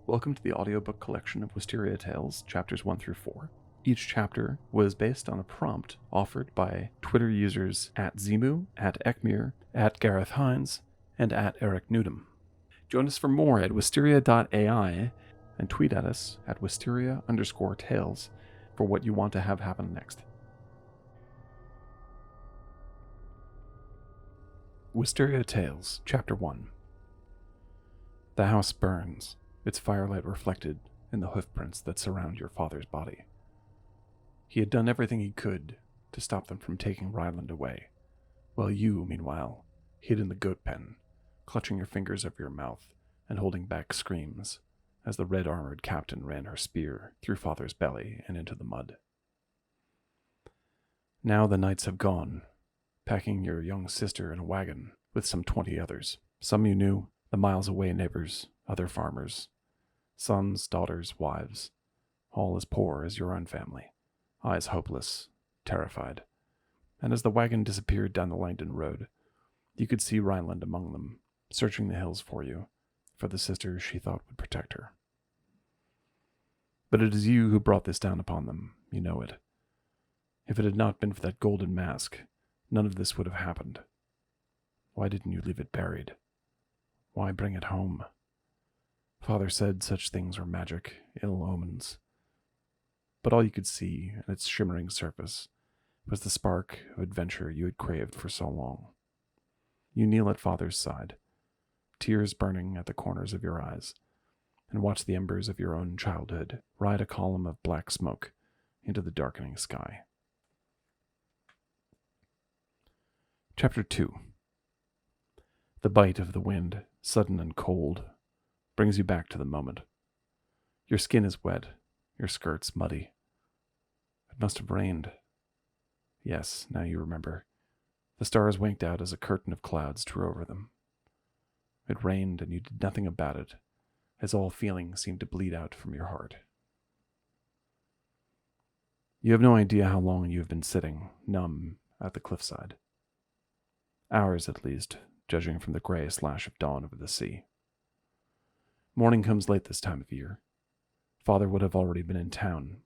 Welcome to the audiobook collection of Wisteria Tales, chapters 1 through 4. Each chapter was based on a prompt offered by Twitter users @Zemu, @Ekmir, @Gareth Hines, and @Eric Newdom. Join us for more at wisteria.ai and tweet at us at wisteria_tales for what you want to have happen next. Wisteria Tales, Chapter 1. The house burns, its firelight reflected in the hoofprints that surround your father's body. He had done everything he could to stop them from taking Ryland away, while you, meanwhile, hid in the goat pen, clutching your fingers over your mouth and holding back screams as the red-armored captain ran her spear through father's belly and into the mud. Now the knights have gone, packing your young sister in a wagon with some 20 others. Some you knew, the miles-away neighbors, other farmers, sons, daughters, wives, all as poor as your own family, eyes hopeless, terrified. And as the wagon disappeared down the Langdon road, you could see Rhineland among them, searching the hills for you, for the sister she thought would protect her. But it is you who brought this down upon them, you know it. If it had not been for that golden mask, none of this would have happened. Why didn't you leave it buried? Why bring it home? Father said such things were magic, ill omens. But all you could see in its shimmering surface was the spark of adventure you had craved for so long. You kneel at Father's side, tears burning at the corners of your eyes, and watch the embers of your own childhood ride a column of black smoke into the darkening sky. Chapter 2. The bite of the wind, sudden and cold, brings you back to the moment. Your skin is wet, your skirts muddy. It must have rained. Yes, now you remember. The stars winked out as a curtain of clouds drew over them. It rained and you did nothing about it, as all feeling seemed to bleed out from your heart. You have no idea how long you have been sitting, numb, at the cliffside. Hours at least, judging from the gray slash of dawn over the sea. Morning comes late this time of year. Father would have already been in town,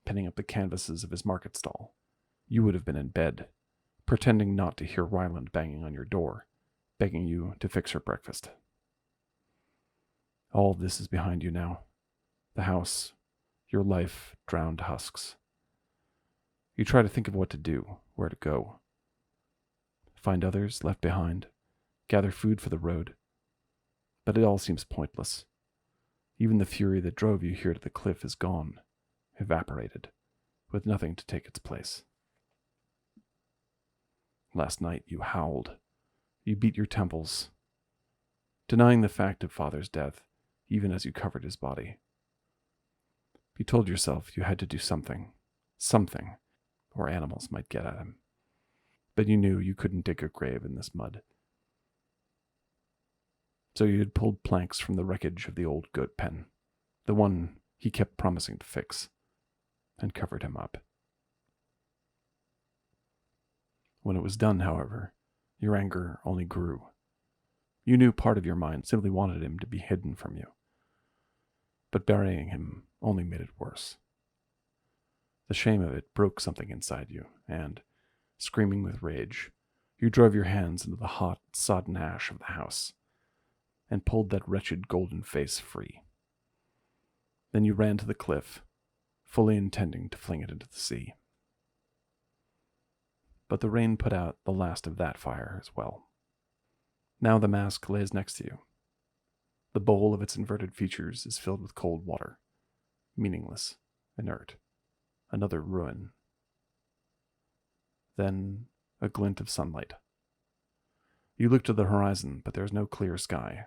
pinning up the canvases of his market stall. You would have been in bed, pretending not to hear Ryland banging on your door, begging you to fix her breakfast. All of this is behind you now. The house, your life, drowned husks. You try to think of what to do, where to go. Find others left behind, gather food for the road. But it all seems pointless. Even the fury that drove you here to the cliff is gone, evaporated, with nothing to take its place. Last night you howled. You beat your temples, denying the fact of Father's death, even as you covered his body. You told yourself you had to do something, or animals might get at him. But you knew you couldn't dig a grave in this mud. So you had pulled planks from the wreckage of the old goat pen, the one he kept promising to fix, and covered him up. When it was done, however, your anger only grew. You knew part of your mind simply wanted him to be hidden from you. But burying him only made it worse. The shame of it broke something inside you, and, screaming with rage, you drove your hands into the hot, sodden ash of the house, and pulled that wretched golden face free. Then you ran to the cliff, fully intending to fling it into the sea. But the rain put out the last of that fire as well. Now the mask lays next to you. The bowl of its inverted features is filled with cold water, meaningless, inert, another ruin. Then a glint of sunlight. You look to the horizon, but there is no clear sky.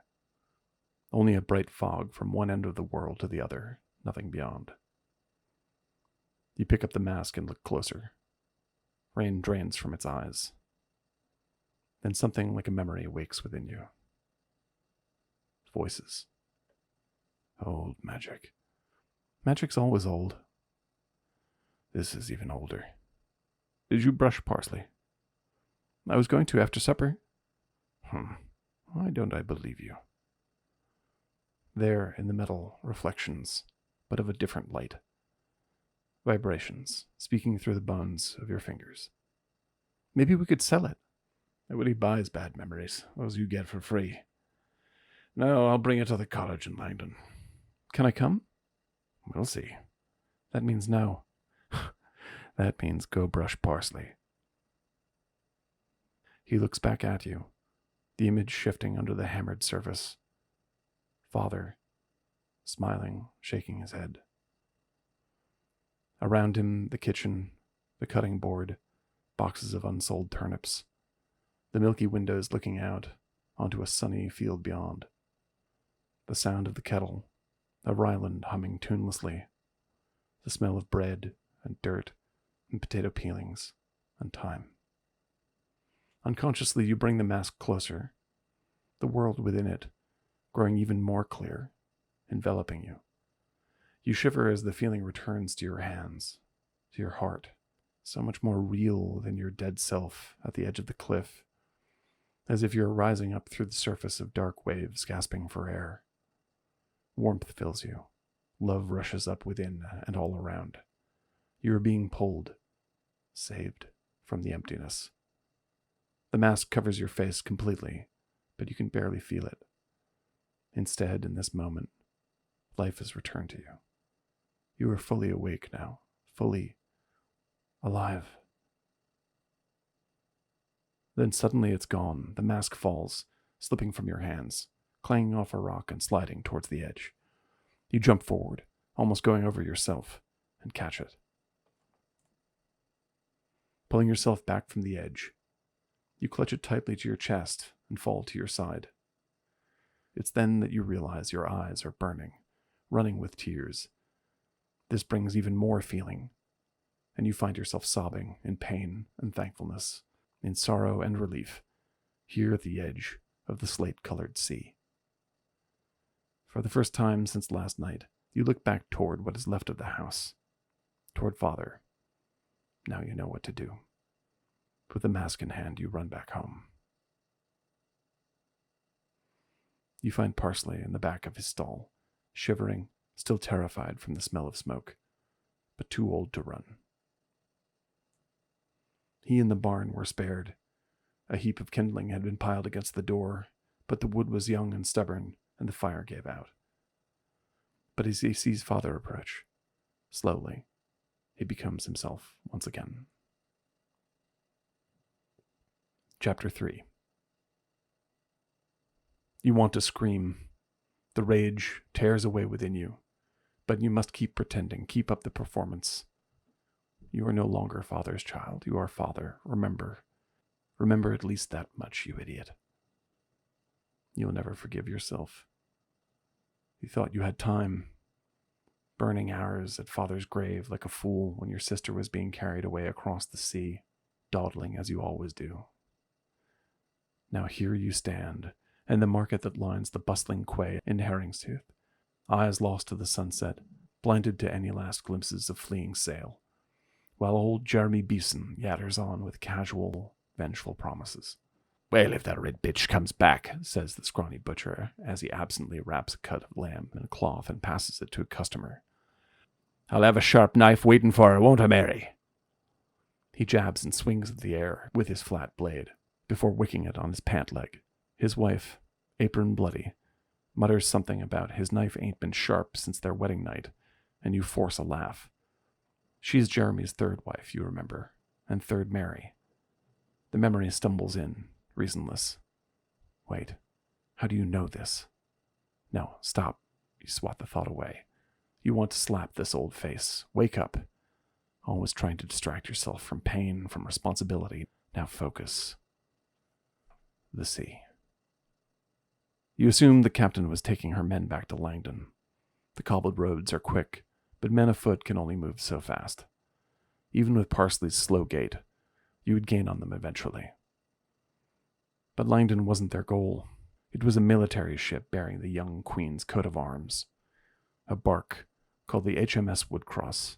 Only a bright fog from one end of the world to the other, nothing beyond. You pick up the mask and look closer. Rain drains from its eyes. Then something like a memory wakes within you. Voices. Old magic. Magic's always old. This is even older. Did you brush parsley? I was going to after supper. Why don't I believe you? There in the metal, reflections, but of a different light. Vibrations, speaking through the bones of your fingers. Maybe we could sell it. Nobody buys bad memories. Those you get for free. No, I'll bring it to the cottage in Langdon. Can I come? We'll see. That means no. That means go brush parsley. He looks back at you, the image shifting under the hammered surface. Father, smiling, shaking his head. Around him, the kitchen, the cutting board, boxes of unsold turnips, the milky windows looking out onto a sunny field beyond. The sound of the kettle, a Ryland humming tunelessly, the smell of bread and dirt and potato peelings and time. Unconsciously, you bring the mask closer, the world within it growing even more clear, enveloping you. You shiver as the feeling returns to your hands, to your heart, so much more real than your dead self at the edge of the cliff, as if you're rising up through the surface of dark waves gasping for air. Warmth fills you. Love rushes up within and all around. You are being pulled, saved from the emptiness. The mask covers your face completely, but you can barely feel it. Instead, in this moment, life has returned to you. You are fully awake now, fully alive. Then suddenly it's gone. The mask falls, slipping from your hands, clanging off a rock and sliding towards the edge. You jump forward, almost going over yourself, and catch it. Pulling yourself back from the edge, you clutch it tightly to your chest and fall to your side. It's then that you realize your eyes are burning, running with tears. This brings even more feeling, and you find yourself sobbing in pain and thankfulness, in sorrow and relief, here at the edge of the slate-colored sea. For the first time since last night, you look back toward what is left of the house, toward Father. Now you know what to do. With the mask in hand, you run back home. You find Parsley in the back of his stall, shivering, still terrified from the smell of smoke, but too old to run. He and the barn were spared. A heap of kindling had been piled against the door, but the wood was young and stubborn, and the fire gave out. But as he sees Father approach, slowly, he becomes himself once again. Chapter 3. You want to scream. The rage tears away within you, but you must keep pretending, keep up the performance. You are no longer Father's child. You are Father. Remember. Remember at least that much, you idiot. You'll never forgive yourself. You thought you had time, burning hours at Father's grave like a fool when your sister was being carried away across the sea, dawdling as you always do. Now here you stand, in the market that lines the bustling quay in Herringstooth, eyes lost to the sunset, blinded to any last glimpses of fleeing sail, while old Jeremy Beeson yatters on with casual, vengeful promises. "Well, if that red bitch comes back," says the scrawny butcher, as he absently wraps a cut of lamb in a cloth and passes it to a customer, "I'll have a sharp knife waiting for her, won't I, Mary?" He jabs and swings at the air with his flat blade, before wicking it on his pant leg. His wife, apron bloody, mutters something about his knife ain't been sharp since their wedding night, and you force a laugh. She's Jeremy's third wife, you remember, and third Mary. The memory stumbles in, reasonless. Wait, how do you know this? No, stop. You swat the thought away. You want to slap this old face. Wake up. Always trying to distract yourself from pain, from responsibility. Now focus. The sea. You assumed the captain was taking her men back to Langdon. The cobbled roads are quick, but men afoot can only move so fast. Even with Parsley's slow gait, you would gain on them eventually. But Langdon wasn't their goal. It was a military ship bearing the young Queen's coat of arms. A bark called the HMS Woodcross.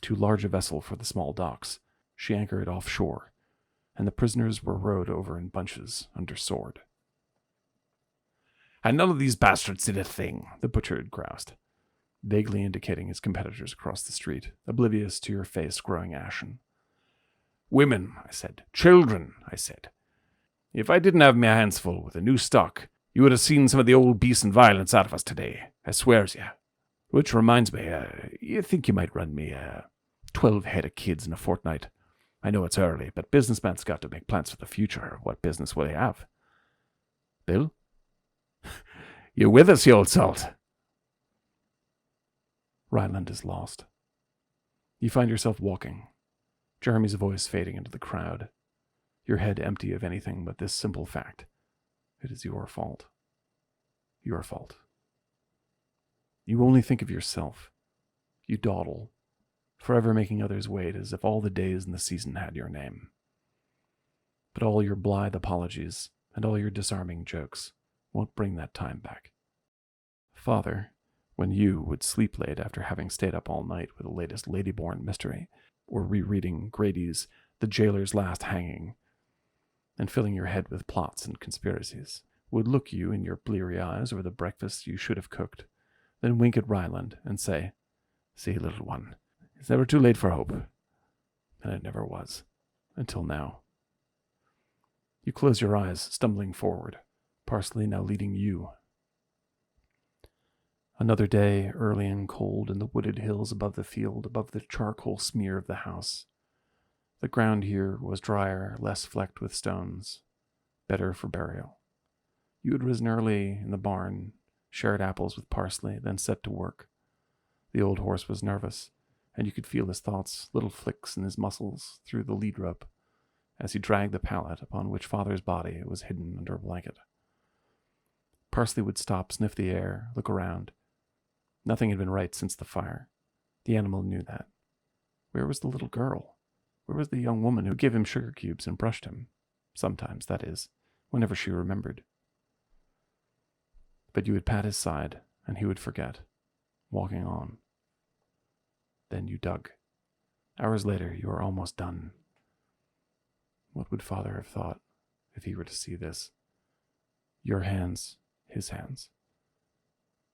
Too large a vessel for the small docks, she anchored offshore, and the prisoners were rowed over in bunches under sword. And none of these bastards did a thing, the butcher had groused, vaguely indicating his competitors across the street, oblivious to your face growing ashen. Women, I said. Children, I said. If I didn't have my hands full with a new stock, you would have seen some of the old beast and violence out of us today, I swears you. Which reminds me, you think you might run me 12 head of kids in a fortnight? I know it's early, but businessmen's got to make plans for the future. What business will they have? Bill? You with us, you old salt? Ryland is lost. You find yourself walking, Jeremy's voice fading into the crowd, your head empty of anything but this simple fact. It is your fault. Your fault. You only think of yourself. You dawdle, forever making others wait as if all the days in the season had your name. But all your blithe apologies and all your disarming jokes won't bring that time back. Father, when you would sleep late after having stayed up all night with the latest Ladybourne mystery, or rereading Grady's The Jailer's Last Hanging, and filling your head with plots and conspiracies, would look you in your bleary eyes over the breakfast you should have cooked, then wink at Ryland and say, "See, little one, it's never too late for hope." And it never was, until now. You close your eyes, stumbling forward, Parsley now leading you. Another day, early and cold, in the wooded hills above the field, above the charcoal smear of the house. The ground here was drier, less flecked with stones, better for burial. You had risen early in the barn, shared apples with Parsley, then set to work. The old horse was nervous, and you could feel his thoughts, little flicks in his muscles through the lead rope, as he dragged the pallet upon which Father's body was hidden under a blanket. Parsley would stop, sniff the air, look around. Nothing had been right since the fire. The animal knew that. Where was the little girl? Where was the young woman who gave him sugar cubes and brushed him? Sometimes, that is, whenever she remembered. But you would pat his side, and he would forget, walking on. Then you dug. Hours later, you were almost done. What would Father have thought if he were to see this? Your hands, his hands,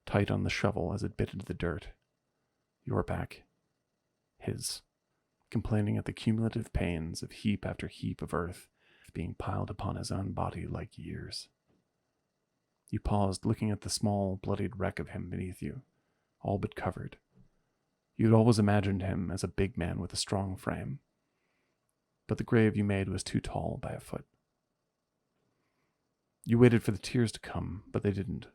tight on the shovel as it bit into the dirt. Your back, his, complaining at the cumulative pains of heap after heap of earth being piled upon his own body like years. You paused, looking at the small, bloodied wreck of him beneath you, all but covered. You had always imagined him as a big man with a strong frame, but the grave you made was too tall by a foot. You waited for the tears to come, but they didn't.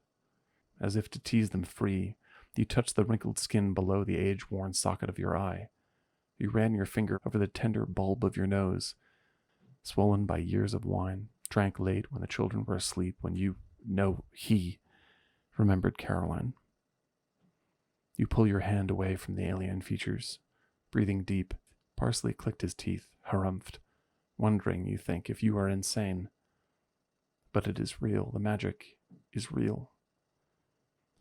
As if to tease them free, you touched the wrinkled skin below the age-worn socket of your eye. You ran your finger over the tender bulb of your nose, swollen by years of wine, drank late when the children were asleep, when he remembered Caroline. You pull your hand away from the alien features, breathing deep. Parsley clicked his teeth, harumphed, wondering, you think, if you are insane. But it is real. The magic is real.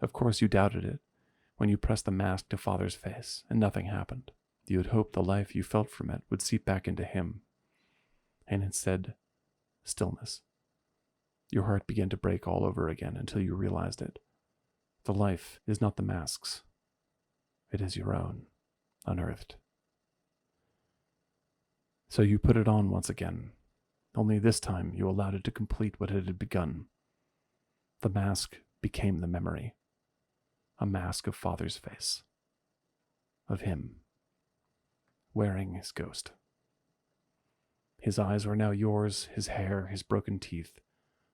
Of course you doubted it when you pressed the mask to Father's face, and nothing happened. You had hoped the life you felt from it would seep back into him. And instead, stillness. Your heart began to break all over again until you realized it. The life is not the mask's. It is your own, unearthed. So you put it on once again, only this time you allowed it to complete what it had begun. The mask became the memory. A mask of Father's face. Of him. Wearing his ghost. His eyes were now yours, his hair, his broken teeth,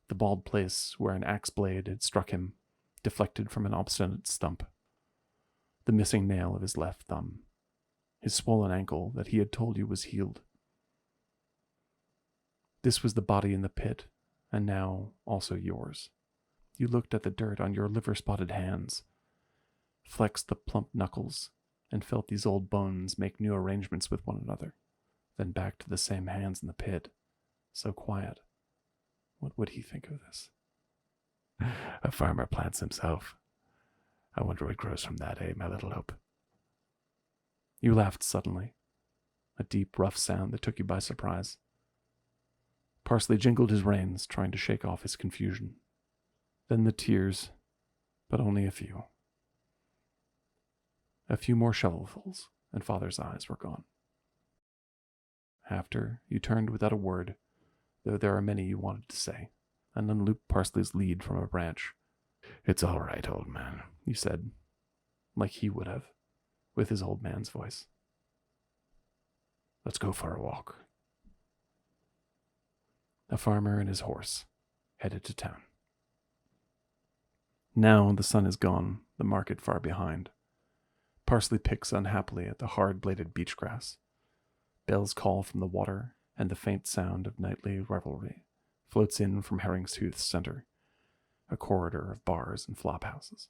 the bald place where an axe blade had struck him, deflected from an obstinate stump, the missing nail of his left thumb, his swollen ankle that he had told you was healed. This was the body in the pit, and now also yours. You looked at the dirt on your liver-spotted hands, flexed the plump knuckles, and felt these old bones make new arrangements with one another. Then back to the same hands in the pit, so quiet. What would he think of this? A farmer plants himself. I wonder what grows from that, my little hope? You laughed suddenly, a deep, rough sound that took you by surprise. Parsley jingled his reins, trying to shake off his confusion. Then the tears, but only a few. A few more shovelfuls, and Father's eyes were gone. After, you turned without a word, though there are many you wanted to say, and unlooped Parsley's lead from a branch. "It's all right, old man," you said, like he would have, with his old man's voice. "Let's go for a walk." A farmer and his horse headed to town. Now the sun is gone, the market far behind. Parsley picks unhappily at the hard-bladed beach grass. Bells call from the water, and the faint sound of nightly revelry floats in from Herringstooth's center, a corridor of bars and flophouses.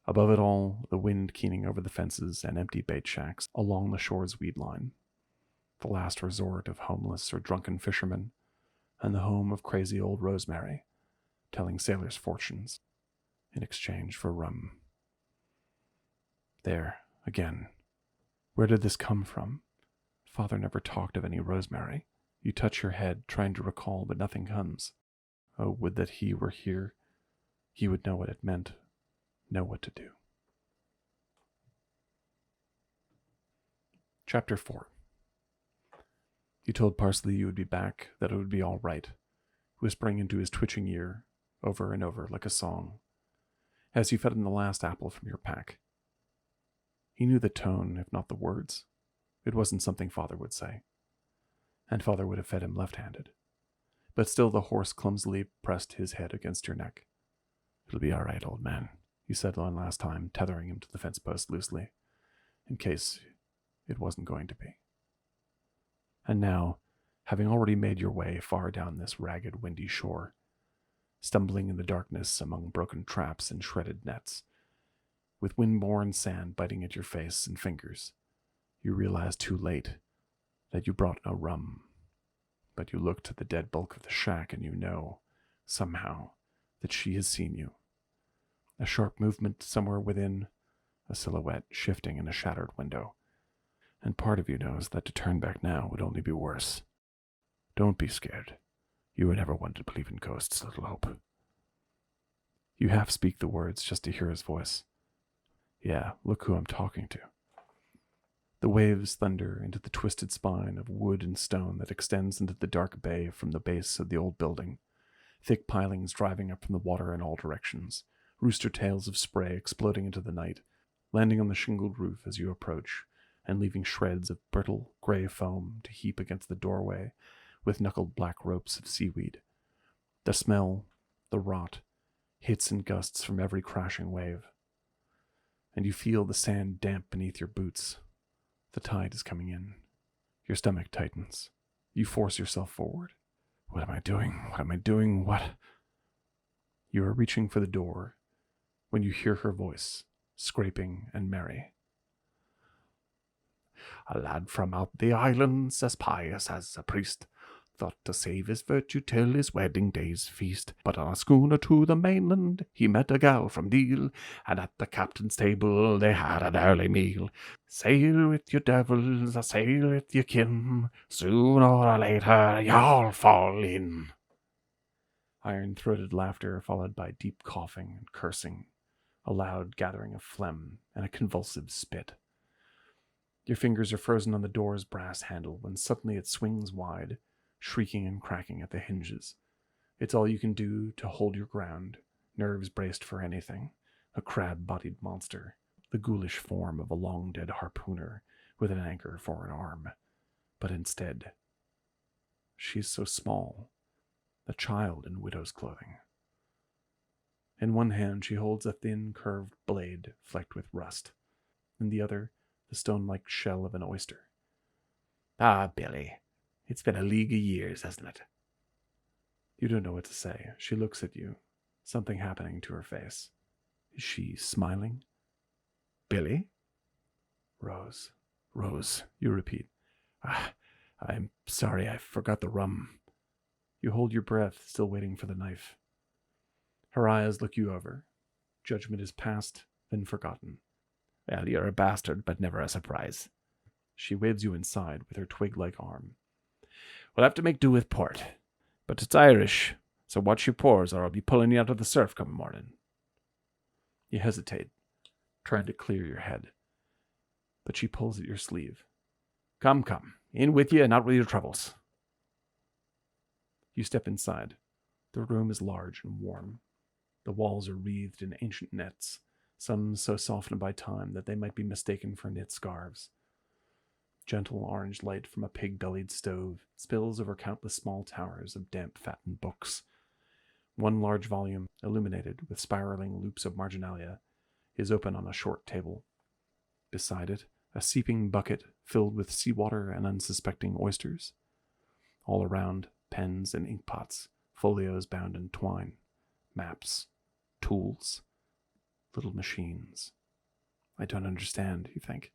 Above it all, the wind keening over the fences and empty bait shacks along the shore's weed line, the last resort of homeless or drunken fishermen, and the home of crazy old Rosemary, telling sailors' fortunes in exchange for rum. There, again. Where did this come from? Father never talked of any Rosemary. You touch your head, trying to recall, but nothing comes. Oh, would that he were here. He would know what it meant, know what to do. Chapter 4. You told Parsley you would be back, that it would be all right, whispering into his twitching ear, over and over like a song, as you fed him the last apple from your pack. He knew the tone, if not the words. It wasn't something Father would say, and Father would have fed him left-handed. But still the horse clumsily pressed his head against your neck. "It'll be all right, old man," you said one last time, tethering him to the fence post loosely, in case it wasn't going to be. And now, having already made your way far down this ragged, windy shore, stumbling in the darkness among broken traps and shredded nets, with wind-borne sand biting at your face and fingers, you realize too late that you brought no rum. But you look to the dead bulk of the shack and you know, somehow, that she has seen you. A sharp movement somewhere within, a silhouette shifting in a shattered window. And part of you knows that to turn back now would only be worse. Don't be scared. You were never one to believe in ghosts, little Hope. You half speak the words just to hear his voice. Yeah, look who I'm talking to. The waves thunder into the twisted spine of wood and stone that extends into the dark bay from the base of the old building, thick pilings driving up from the water in all directions, rooster tails of spray exploding into the night, landing on the shingled roof as you approach, and leaving shreds of brittle, gray foam to heap against the doorway with knuckled black ropes of seaweed. The smell, the rot, hits in gusts from every crashing wave. And you feel the sand damp beneath your boots. The tide is coming in. Your stomach tightens. You force yourself forward. What am I doing? What am I doing? What? You are reaching for the door when you hear her voice, scraping and merry. "A lad from out the islands, as pious as a priest, thought to save his virtue till his wedding day's feast. But on a schooner to the mainland he met a gal from Deal, and at the captain's table they had an early meal. Sail with your devils, or sail with your kin, sooner or later you'll fall in." Iron-throated laughter followed by deep coughing and cursing, a loud gathering of phlegm, and a convulsive spit. Your fingers are frozen on the door's brass handle when suddenly it swings wide, shrieking and cracking at the hinges. It's all you can do to hold your ground, nerves braced for anything. A crab-bodied monster, the ghoulish form of a long-dead harpooner with an anchor for an arm. But instead, she's so small, a child in widow's clothing. In one hand she holds a thin, curved blade flecked with rust. In the other, the stone-like shell of an oyster. "Ah, Billy, it's been a league of years, hasn't it?" You don't know what to say. She looks at you, something happening to her face. Is she smiling? "Billy?" "Rose, Rose," you repeat. I'm sorry, I forgot the rum." You hold your breath, still waiting for the knife. Her eyes look you over. Judgment is past, then forgotten. "Well, you're a bastard, but never a surprise." She waves you inside with her twig-like arm. "We'll have to make do with port, but it's Irish, So watch your pores, or I'll be pulling you out of the surf come morning. You hesitate, trying to clear your head, but she pulls at your sleeve. Come, in with you and out with your troubles. You step inside. The room is large and warm. The walls are wreathed in ancient nets, some so softened by time that they might be mistaken for knit scarves. Gentle orange light from a pig-bellied stove spills over countless small towers of damp, fattened books. One large volume, illuminated with spiraling loops of marginalia, is open on a short table. Beside it, a seeping bucket filled with seawater and unsuspecting oysters. All around, pens and inkpots, folios bound in twine, maps, tools, little machines. I don't understand, you think.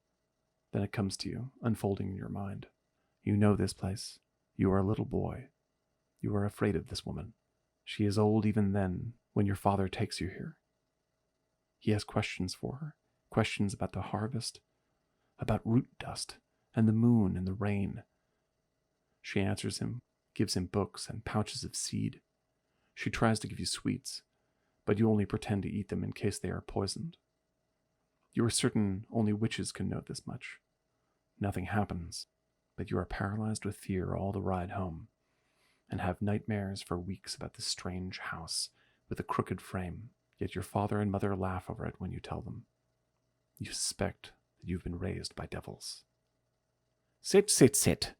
Then it comes to you, unfolding in your mind. You know this place. You are a little boy. You are afraid of this woman. She is old even then, when your father takes you here. He has questions for her, questions about the harvest, about root dust, and the moon and the rain. She answers him, gives him books and pouches of seed. She tries to give you sweets, but you only pretend to eat them in case they are poisoned. You are certain only witches can know this much. Nothing happens, but you are paralyzed with fear all the ride home, and have nightmares for weeks about this strange house with a crooked frame, yet your father and mother laugh over it when you tell them. You suspect that you've been raised by devils. Sit,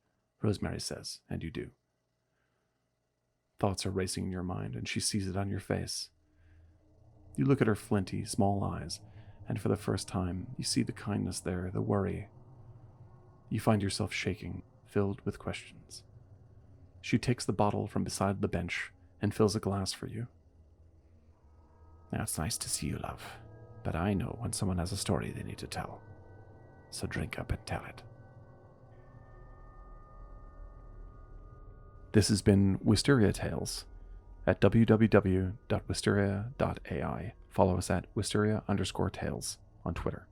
Rosemary says, and you do. Thoughts are racing in your mind, and she sees it on your face. You look at her flinty, small eyes, and for the first time, you see the kindness there, the worry. You find yourself shaking, filled with questions. She takes the bottle from beside the bench and fills a glass for you. Now, it's nice to see you, love, but I know when someone has a story they need to tell. So drink up and tell it. This has been Wisteria Tales at www.wisteria.ai. Follow us at wisteria_tales on Twitter.